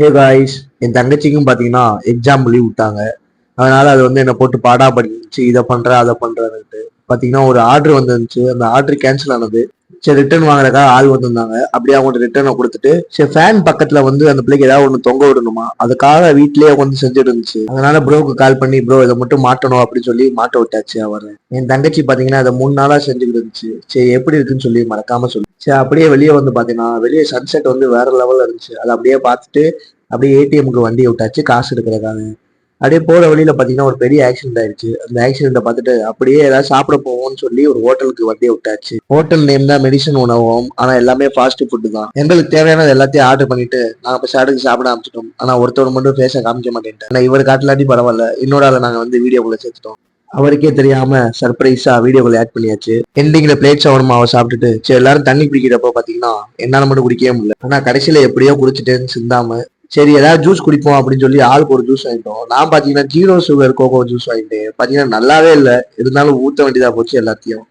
ஏ guys, என் தங்கச்சிக்கும் பாத்தீங்கன்னா exam leave விட்டாங்க. அதனால அது வந்து என்ன போட்டு பாடா படிச்சு இதை பண்ற அதை பண்றேன்ட்டு பாத்தீங்கன்னா ஒரு ஆர்டர் வந்துருந்துச்சு. அந்த ஆர்டர் கேன்சல் ஆனது. சரி, ரிட்டர்ன் வாங்குறதுக்காக ஆள் வந்திருந்தாங்க. அப்படியே அவங்க ரிட்டர்னை கொடுத்துட்டு சரி ஃபேன் பக்கத்துல வந்து அந்த பிள்ளைக்கு ஏதாவது ஒண்ணு தொங்க விடணுமா, அதுக்காக வீட்லயே வந்து செஞ்சுட்டு இருந்துச்சு. அதனால ப்ரோக்கு கால் பண்ணி ப்ரோ இதை மட்டும் மாட்டணும் அப்படின்னு சொல்லி மாட்ட விட்டாச்சு. அவர் என் தங்கச்சி பாத்தீங்கன்னா அதை 3 நாளா செஞ்சுக்கிட்டு இருந்துச்சு. சரி எப்படி இருக்குன்னு சொல்லி மறக்காம சொல்லி சரி அப்படியே வெளியே வந்து பாத்தீங்கன்னா வெளியே சன்செட் வந்து வேற லெவல்ல இருந்துச்சு. அதை அப்படியே பார்த்துட்டு அப்படியே ஏடிஎம்க்கு வண்டியை விட்டாச்சு காசு எடுக்கிறதுக்காக. அப்படியே போற வழியில பாத்தீங்கன்னா ஒரு பெரிய ஆக்சிடென்ட் ஆயிடுச்சு. அந்த ஆக்சிடென்ட்டை பார்த்துட்டு அப்படியே ஏதாவது சாப்பிட போவோம்னு சொல்லி ஒரு ஹோட்டலுக்கு வண்டியை விட்டாச்சு. ஹோட்டல் நேம் தான் மெடிசன் உணவகம். ஆனா எல்லாமே ஃபாஸ்ட் ஃபுட் தான். எங்களுக்கு தேவையானது எல்லாத்தையும் ஆர்டர் பண்ணிட்டு நாங்க இப்ப சாடுக்கு சாப்பிட ஆரம்பிச்சிட்டோம். ஆனா ஒருத்தர் மட்டும் பேச காமிக்க மாட்டேன்ட்டேன். ஆனா இவர் காட்டலாட்டி பரவாயில்ல, இன்னொரு ஆளை நாங்க வந்து வீடியோக்குள்ள சேர்த்துட்டோம். அவருக்கே தெரியாம சர்ப்ரைஸா வீடியோக்குள்ள ஆட் பண்ணியாச்சு. எண்டிங்ல பிளேட் ஷவர்மாவை சாப்பிட்டுட்டு சரி எல்லாரும் தண்ணி குடிக்கிறப்ப பாத்தீங்கன்னா என்னால மட்டும் குடிக்கவே முடியல. ஆனா கடைசியில எப்படியோ குடிச்சிட்டேன்னு சிந்தாம சரி ஏதாவது ஜூஸ் குடிப்போம் அப்படின்னு சொல்லி ஆளுக்கு ஒரு ஜூஸ் வாங்கிட்டோம். நான் பாத்தீங்கன்னா 0 சுகர் கோகோ ஜூஸ் வாங்கிட்டேன். பாத்தீங்கன்னா நல்லாவே இல்லை, இருந்தாலும் ஊத்த வேண்டியதா போச்சு எல்லாத்தையும்.